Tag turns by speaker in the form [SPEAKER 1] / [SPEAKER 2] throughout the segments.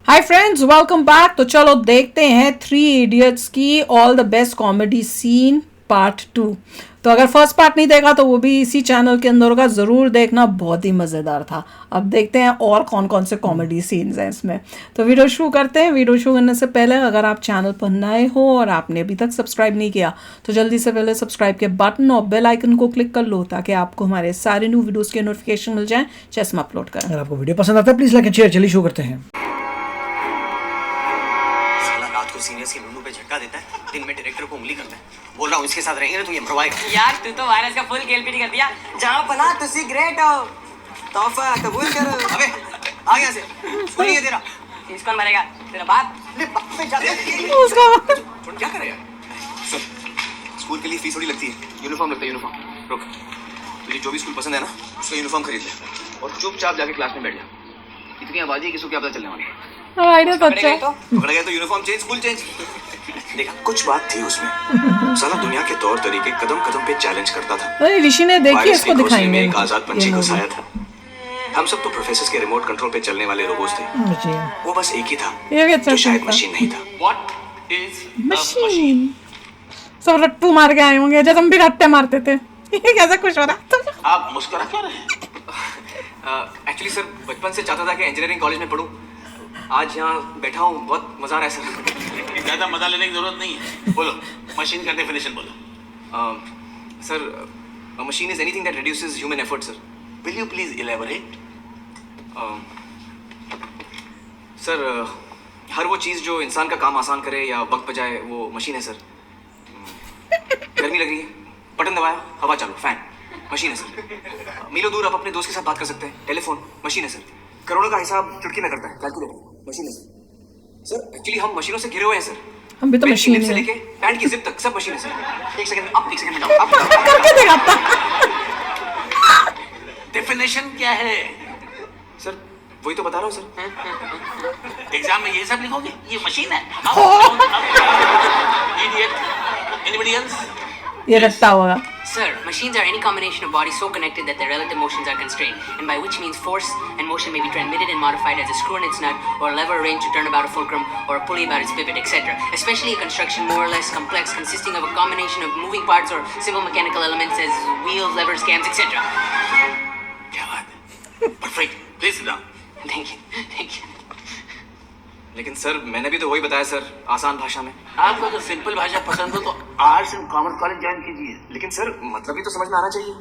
[SPEAKER 1] Hi friends, welcome back. तो चलो देखते हैं थ्री इडियट्स की all the best comedy scene part 2। तो अगर फर्स्ट पार्ट नहीं देखा तो वो भी इसी चैनल के अंदर होगा, ज़रूर देखना, बहुत ही मज़ेदार था। अब देखते हैं और कौन कौन से कॉमेडी सीन्स हैं इसमें। तो वीडियो शुरू करते हैं। वीडियो शुरू करने से पहले अगर आप चैनल पर नए हो और आपने अभी तक सब्सक्राइब नहीं किया तो जल्दी से पहले सब्सक्राइब के बटन और बेल आइकन को क्लिक कर लो ताकि आपको हमारे सारे न्यू वीडियोज़ के नोटिफिकेशन मिल जाएं जैसे हम अपलोड करें।
[SPEAKER 2] अगर आपको वीडियो पसंद आता है प्लीज लाइक एंड शेयर। चलिए शुरू करते हैं।
[SPEAKER 3] रात को सीनियर्स के लुल्लू पे झटका देता है, दिन में डायरेक्टर को उंगली करता है। बोल रहा हूँ इसके साथ रहेंगे ना तो ये मरवाएगा।
[SPEAKER 4] यार तू तो वायरस का फुल खेल कर दिया। जाओ भला तुसी ग्रेट हो, तोहफा कबूल करो।
[SPEAKER 3] अबे आ गया से स्कूल नहीं है तेरा।
[SPEAKER 4] फीस कौन भरेगा? तेरा बाप।
[SPEAKER 3] ले बाप पे जाते
[SPEAKER 1] उसका
[SPEAKER 3] छोड़ क्या करे यार। सुन, स्कूल के लिए फीस थोड़ी लगती है, यूनिफॉर्म लगता है। यूनिफॉर्म रुक, तुझे जो भी स्कूल पसंद है ना उसका यूनिफॉर्म खरीद ले और चुपचाप जाके क्लास में बैठ जा। इतनी आबादी है, किसको क्या पता चलने वाली है।
[SPEAKER 1] आइडिया तो अच्छा है।
[SPEAKER 3] पकड़ गया तो यूनिफॉर्म चेंज, स्कूल चेंज। देखा कुछ बात थी उसमें। साला दुनिया के तौर तरीके कदम कदम पे चैलेंज करता था।
[SPEAKER 1] अरे ऋषि ने देखी, इसको दिखाएंगे।
[SPEAKER 3] एक आजाद पंछी घुसाया था। हम सब तो प्रोफेसर के रिमोट कंट्रोल पे चलने वाले रोबोट्स थे। वो बस एक ही था
[SPEAKER 1] ये भी अच्छा
[SPEAKER 3] जो शायद
[SPEAKER 1] था।
[SPEAKER 3] मशीन नहीं था। What is
[SPEAKER 1] machine. सब रट्टू मार के आए होंगे जब हम भी रट्टे मारते थे। ये कैसा खुश हो रहा।
[SPEAKER 3] आप मुस्कुरा क्यों रहे हैं? एक्चुअली सर बचपन से चाहता था कि इंजीनियरिंग कॉलेज में पढूं। आज यहाँ बैठा हूँ, बहुत मजा आ रहा है सर।
[SPEAKER 5] ज्यादा मजा लेने की जरूरत नहीं है। बोलो मशीन का डेफिनेशन बोलो।
[SPEAKER 3] Sir machine is anything that reduces human effort sir.
[SPEAKER 5] Will you please elaborate?
[SPEAKER 3] Sir हर वो चीज़ जो इंसान का काम आसान करे या वक्त बचाए वो मशीन है सर। गर्मी लग रही है, बटन दबाया, हवा चालू, फैन, मशीन है सर। मीलों दूर आप अपने दोस्त के साथ बात कर सकते हैं, टेलीफोन, मशीन है सर। करोड़ों का हिसाब चुटकी में करता है, कैलकुलेटर, मशीन है सर। सर एक्चुअली हम मशीनों से घिरे हुए हैं सर।
[SPEAKER 1] हम भी तो
[SPEAKER 3] पेन की
[SPEAKER 1] मशीन
[SPEAKER 3] निब से
[SPEAKER 1] है।
[SPEAKER 3] लेके पैंट की जिप तक सब मशीन है सर। एक सेकंड अप, एक सेकंड डाउन, अप डाउन।
[SPEAKER 1] करके दिखाता।
[SPEAKER 5] डेफिनेशन क्या है?
[SPEAKER 3] सर वही तो बता रहा हूँ सर।
[SPEAKER 5] एग्जाम में ये सब लिखोगे? ये मशीन है। इडियट। Anybody else?
[SPEAKER 1] ये रट्टा होगा।
[SPEAKER 4] Sir, machines are any combination of bodies so connected that their relative motions are constrained, and by which means force and motion may be transmitted and modified as a screw in its nut, or a lever arranged to turn about a fulcrum, or a pulley about its pivot, etc. Especially a construction more or less complex, consisting of a combination of moving parts or simple mechanical elements as wheels, levers, cams, etc.
[SPEAKER 5] क्या बात है? Perfect. Please sit down.
[SPEAKER 4] Thank you, thank you.
[SPEAKER 3] लेकिन sir मैंने भी तो वही बताया sir, आसान भाषा में।
[SPEAKER 5] आपको अगर सिंपल भाषा पसंद हो तो arts and commerce college join कीजिए।
[SPEAKER 3] लेकिन सर मतलब भी तो समझ में आना चाहिए।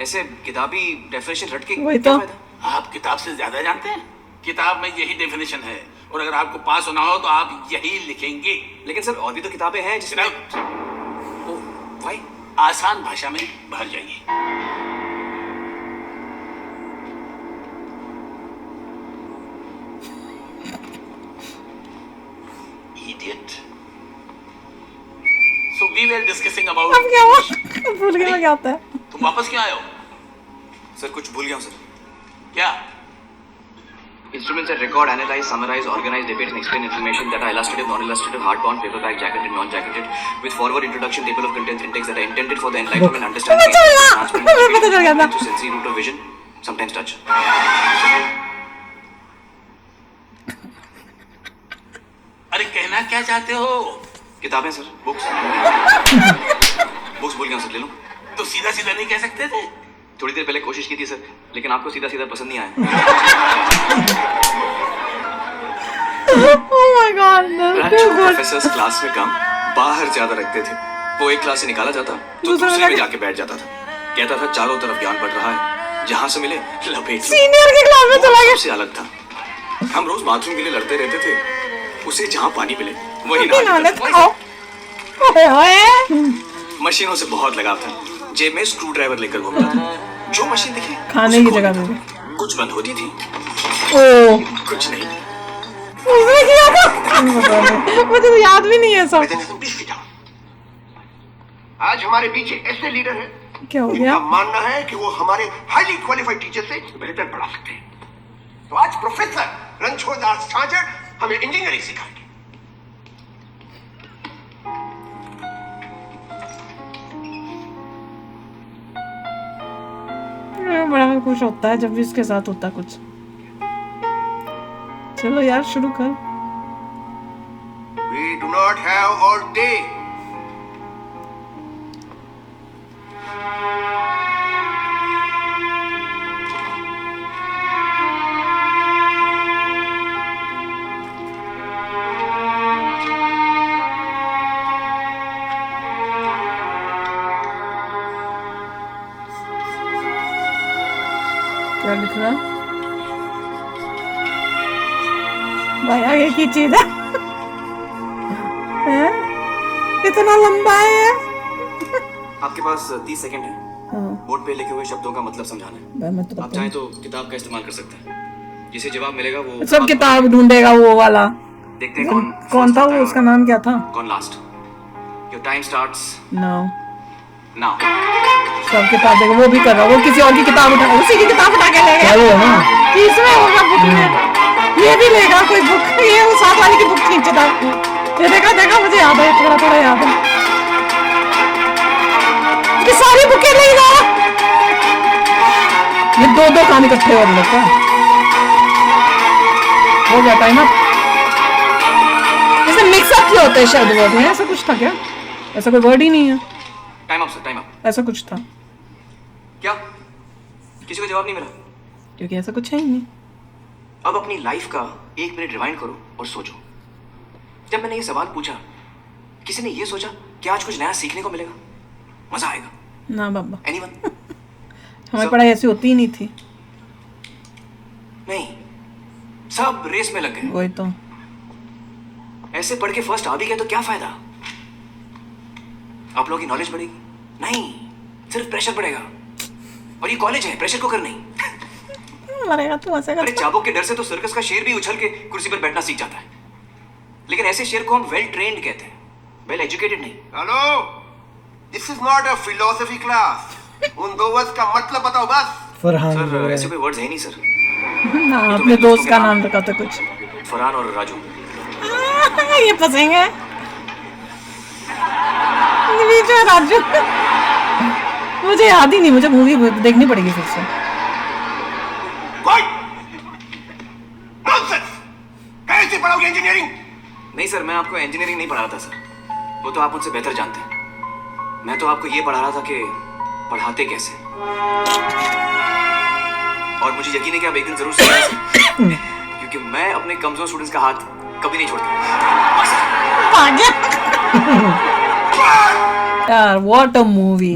[SPEAKER 3] ऐसे किताबी डेफिनेशन रट के
[SPEAKER 1] वही
[SPEAKER 3] क्या
[SPEAKER 1] तो।
[SPEAKER 3] फायदा?
[SPEAKER 5] आप किताब से ज्यादा जानते हैं। किताब में यही डेफिनेशन है और अगर आपको पास होना हो तो आप यही लिखेंगे।
[SPEAKER 3] लेकिन सर और भी तो किताबें हैं जिसमें
[SPEAKER 5] सिर्फ
[SPEAKER 3] ओह भाई
[SPEAKER 5] आसान भाषा में भर जाइए। Idiot. So we were discussing about.
[SPEAKER 1] अब क्या हुआ? भूल गया मैं क्या होता है।
[SPEAKER 5] तुम वापस क्यों आए हो?
[SPEAKER 3] सर कुछ भूल गया हूँ सर।
[SPEAKER 5] क्या?
[SPEAKER 3] Instruments that record, analyze, summarize, organize, debate and explain information that are illustrative, non-illustrative, hardbound, paperback, jacketed, non-jacketed, with forward introduction, table of contents, index that are intended for the enlightenment, understanding, transparent,
[SPEAKER 1] पता चल गया था।
[SPEAKER 3] to sensory root of vision, sometimes touch.
[SPEAKER 5] अरे कहना क्या चाहते हो?
[SPEAKER 3] किताबें सर, बुक्स। बुक्स भूल गया हूँ सर, ले लूँ?
[SPEAKER 5] तो सीधा सीधा नहीं कह सकते थे?
[SPEAKER 3] थोड़ी देर पहले कोशिश की थी सर, लेकिन आपको सीधा सीधा पसंद नहीं आया।
[SPEAKER 1] Oh my God, that's too good.
[SPEAKER 3] Professors class में कम, बाहर ज्यादा रखते थे। वो एक क्लास से निकाला जाता तो
[SPEAKER 1] दूसरे
[SPEAKER 3] दूसरे
[SPEAKER 1] में
[SPEAKER 3] में जाके बैठ जाता था। कहता था चारों तरफ ज्ञान बढ़ रहा है, जहाँ से मिले लपेट लो।
[SPEAKER 1] सीनियर की क्लास में
[SPEAKER 3] वो
[SPEAKER 1] चला गया।
[SPEAKER 3] सबसे अलग था। हम रोज बाथरूम के लिए लड़ते रहते थे, उसे जहाँ पानी मिले वही
[SPEAKER 1] नाले
[SPEAKER 3] नहाने
[SPEAKER 1] खाओ। ओए ओए।
[SPEAKER 3] मशीनों से बहुत लगाव था। जेब में स्क्रू ड्राइवर लेकर घूमता था। जो मशीन दिखे
[SPEAKER 1] खाने की जगह पे।
[SPEAKER 3] कुछ बंद होती थी,
[SPEAKER 1] ओ
[SPEAKER 3] कुछ नहीं।
[SPEAKER 1] उसने किया था। मुझे तो याद भी नहीं है सब।
[SPEAKER 6] आज हमारे बीच एक ऐसे लीडर हैं
[SPEAKER 1] क्या हो
[SPEAKER 6] जिनका
[SPEAKER 1] गया?
[SPEAKER 6] मानना है कि वो हमारे हाईली क्वालिफाइड टीचर से बेहतर पढ़ा सकते हैं। तो आज प्रोफेसर रणछोड़ दास छाजड़ हमें इंजीनियरिंग सिखाएंगे।
[SPEAKER 1] बड़ा खुश होता है जब भी उसके साथ होता कुछ। चलो यार शुरू कर।
[SPEAKER 6] We do not have all day.
[SPEAKER 1] क्या लिख रहा? भाई आगे की चीज है। हैं? कितना लंबा है?
[SPEAKER 3] आपके पास 30 सेकंड है
[SPEAKER 1] हाँ,
[SPEAKER 3] बोर्ड पे लिखे हुए शब्दों का मतलब समझाना है।
[SPEAKER 1] भाई मैं तो
[SPEAKER 3] आप चाहें तो किताब का इस्तेमाल कर सकते हैं। जिसे जवाब मिलेगा वो
[SPEAKER 1] सब किताब ढूंढेगा वो वाला।
[SPEAKER 3] देखते हैं
[SPEAKER 1] कौन था वो? उसका नाम क्या था?
[SPEAKER 3] कौन last. Your time starts
[SPEAKER 1] no,
[SPEAKER 3] now.
[SPEAKER 1] सब किताब देगा। वो भी कर रहा, वो किसी और की किताब उठा, उसी की किताब उठा के ले
[SPEAKER 2] क्या
[SPEAKER 1] गया।
[SPEAKER 2] वो है ना?
[SPEAKER 1] तीसरा होगा बुक में, ये भी लेगा कोई बुक। ये वो साथ वाली की बुक खींचता। ये देखा देखा, मुझे याद है, थोड़ा थोड़ा याद है। ये सारी बुकें लेगा। ये दो काम इकट्ठे हो रहे का हो गया टाइम अप। इसमें मिक्सअप क्यों होता है शब्द वर्ड में? ऐसा कुछ था क्या? ऐसा कोई वर्ड ही नहीं है।
[SPEAKER 3] Time up sir, time up.
[SPEAKER 1] ऐसा कुछ था
[SPEAKER 3] क्या किसी को जवाब नहीं मिला?
[SPEAKER 1] क्योंकि ऐसा कुछ है ही नहीं।
[SPEAKER 3] अब अपनी लाइफ का 1 मिनट रिवाइंड करो और सोचो। जब मैंने ये सवाल पूछा, किसी ने ये सोचा कि आज कुछ नया सीखने को मिलेगा, मजा आएगा?
[SPEAKER 1] ना बाबा,
[SPEAKER 3] एनीवन?
[SPEAKER 1] हमारी पढ़ाई ऐसी होती ही नहीं थी।
[SPEAKER 3] नहीं, सब रेस में लग गए।
[SPEAKER 1] वही तो।
[SPEAKER 3] ऐसे पढ़ के फर्स्ट आ भी गए तो क्या फायदा? आप लोगों की नॉलेज बढ़ेगी? नहीं, सिर्फ प्रेशर बढ़ेगा। और ये कॉलेज है, प्रेशर को कर नहीं।
[SPEAKER 1] मरेगा तू ऐसे
[SPEAKER 3] अरे
[SPEAKER 1] कर।
[SPEAKER 3] चाबुक के डर से तो सर्कस का शेर भी उछल के कुर्सी पर बैठना सीख जाता है। लेकिन ऐसे शेर को हम वेल ट्रेन्ड कहते हैं, वेल एजुकेटेड नहीं।
[SPEAKER 6] Hello, this is not a philosophy class. उन दो वर्ड्स का मतलब बताओ बस।
[SPEAKER 2] फरहान
[SPEAKER 3] सर ऐसे कोई वर्ड्स है नहीं सर।
[SPEAKER 1] ना, अपने दोस्त का नाम रखा था कुछ।
[SPEAKER 3] फरहान और राजू।
[SPEAKER 1] ये फंसेंगे। राजू मुझे याद ही नहीं, मुझे मूवी देखनी पड़ेगी फिर से।
[SPEAKER 6] नॉनसेंस! कैसे पढ़ोगे इंजीनियरिंग?
[SPEAKER 3] नहीं सर, मैं आपको इंजीनियरिंग नहीं पढ़ा रहा था सर। वो तो आप मुझसे बेहतर जानते हैं। मैं तो आपको ये पढ़ा रहा था कि पढ़ाते कैसे। और मुझे यकीन है कि आप एक दिन जरूर सीखेंगे, क्योंकि मैं अपने कमजोर स्टूडेंट्स का हाथ कभी नहीं छोड़ता। यार व्हाट अ मूवी,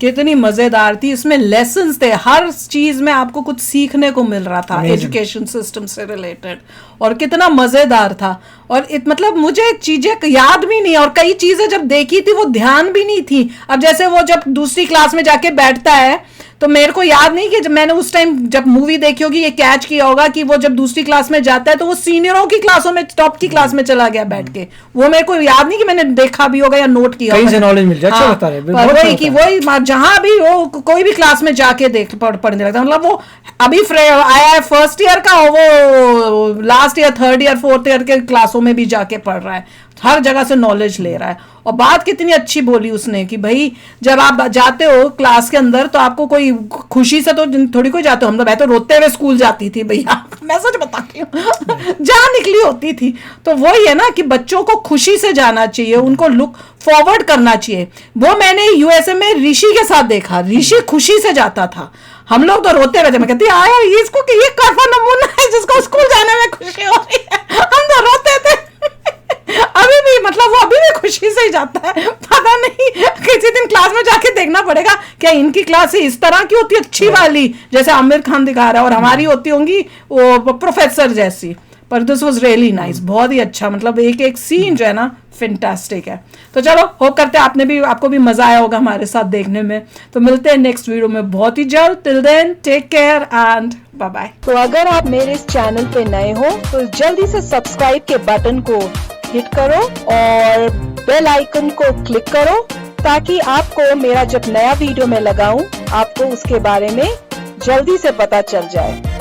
[SPEAKER 3] कितनी मजेदार थी। इसमें लेसन्स थे, हर चीज में आपको कुछ सीखने को मिल रहा था एजुकेशन सिस्टम से रिलेटेड, और कितना मजेदार था। और मतलब मुझे चीजें याद भी नहीं, और कई चीजें जब देखी थी वो ध्यान भी नहीं थी। अब जैसे वो जब दूसरी क्लास में जाके बैठता है तो मेरे को याद नहीं कि जब मैंने उस टाइम जब मूवी देखी होगी ये कैच किया होगा कि वो जब दूसरी क्लास में जाता है तो वो सीनियरों की क्लासों में, टॉप की क्लास में चला गया बैठ के। वो मेरे को याद नहीं कि मैंने देखा भी होगा या नोट किया
[SPEAKER 2] कहीं से नॉलेज मिल जाए। अच्छा लगता है, बहुत अच्छा
[SPEAKER 1] वही कि वही जहां भी वो कोई भी क्लास में जाके देख पढ़ने लगता है। मतलब वो अभी आया है फर्स्ट ईयर का, वो last year, third year, fourth year के क्लासों में भी जाके पढ़ रहा है, हर जगह से नॉलेज ले रहा है। और बात कितनी अच्छी बोली उसने कि भाई जब आप जाते हो क्लास के अंदर तो आपको कोई खुशी से तो थोड़ी कोई जाते हो। हम तो मैं तो रोते हुए स्कूल जाती थी भैया, मैं सच बताती हूँ। जहाँ निकली होती थी। तो वही है ना कि बच्चों को खुशी से जाना चाहिए, उनको लुक फॉरवर्ड करना चाहिए। वो मैंने यूएसए में ऋषि के साथ देखा, ऋषि खुशी से जाता था, हम लोग तो रोते रहते। मैं कहती आया ये इसको कि ये कर्फा नमूना है जिसको स्कूल जाने में खुशी हो रही है, हम तो रोते थे। अभी भी मतलब वो अभी भी खुशी से ही जाता है। पता नहीं किसी दिन क्लास में जाके देखना पड़ेगा क्या इनकी क्लास इस तरह की होती, अच्छी वाली जैसे आमिर खान दिखा रहा है, और हमारी होती होंगी वो प्रोफेसर जैसी। पर दिस वाज रियली नाइस, बहुत ही अच्छा। मतलब एक एक सीन जो है ना फैंटास्टिक है। तो चलो होप करते हैं आपको भी मजा आया होगा हमारे साथ देखने में। तो मिलते हैं नेक्स्ट वीडियो में बहुत ही जल्द। Till then take care and bye bye.
[SPEAKER 7] तो अगर आप मेरे इस चैनल पे नए हो तो जल्दी से सब्सक्राइब के बटन को हिट करो और बेल आइकन को क्लिक करो, ताकि आपको मेरा जब नया वीडियो मैं लगाऊं आपको उसके बारे में जल्दी से पता चल जाए।